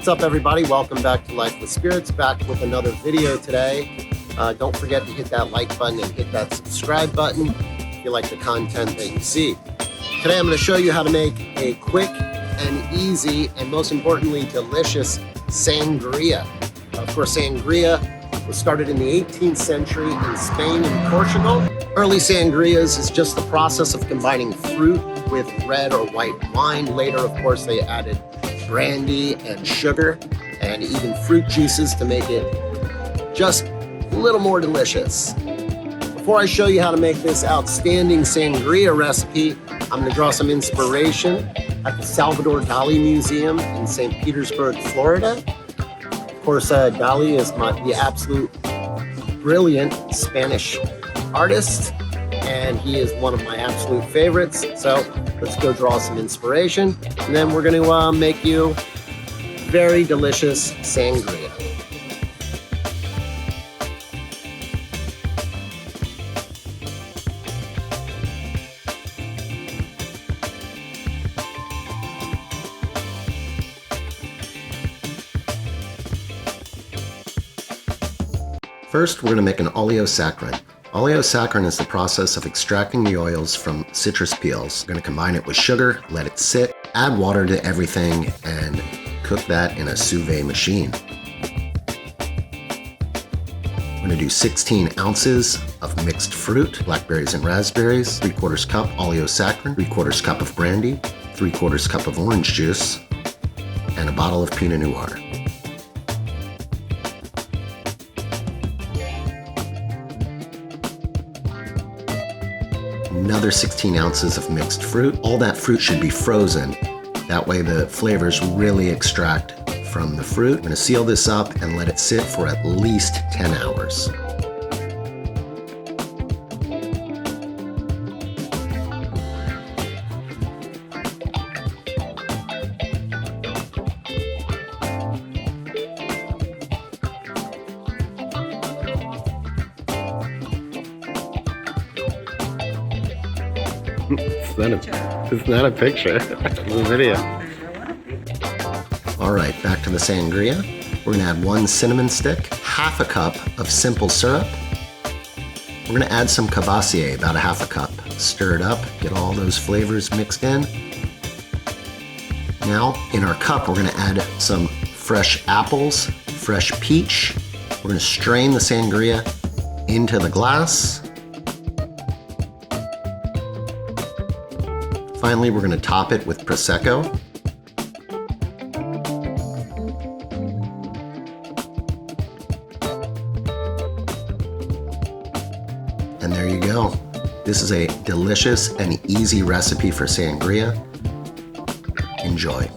What's up, everybody? Welcome back to Life with Spirits, back with another video today. Don't forget to hit that like button and hit that subscribe button if you like the content that you see. Today I'm going to show you how to make a quick and easy and most importantly delicious sangria. Of course, sangria was started in the 18th century in Spain and Portugal. Early sangrias is just the process of combining fruit with red or white wine. Later, of course, they added brandy and sugar and even fruit juices to make it just a little more delicious. Before I show you how to make this outstanding sangria recipe, I'm going to draw some inspiration at the Salvador Dali Museum in St. Petersburg, Florida. Of course, Dali is the absolute brilliant Spanish artist, and he is one of my absolute favorites. So let's go draw some inspiration, and then we're going to make you very delicious sangria. First, we're going to make an oleosaccharin. Oleosaccharin is the process of extracting the oils from citrus peels. We're going to combine it with sugar, let it sit, add water to everything, and cook that in a sous vide machine. We're going to do 16 ounces of mixed fruit, blackberries and raspberries, 3/4 cup oleosaccharin, 3/4 cup of brandy, 3/4 cup of orange juice, and a bottle of Pinot Noir. Another 16 ounces of mixed fruit. All that fruit should be frozen. That way the flavors really extract from the fruit. I'm going to seal this up and let it sit for at least 10 hours. It's not a picture, it's a video. All right, back to the sangria. We're gonna add 1 cinnamon stick, half a cup of simple syrup. We're gonna add some cavassier, about a half a cup. Stir it up, get all those flavors mixed in. Now, in our cup, we're gonna add some fresh apples, fresh peach. We're gonna strain the sangria into the glass. Finally, we're going to top it with Prosecco. And there you go. This is a delicious and easy recipe for sangria. Enjoy.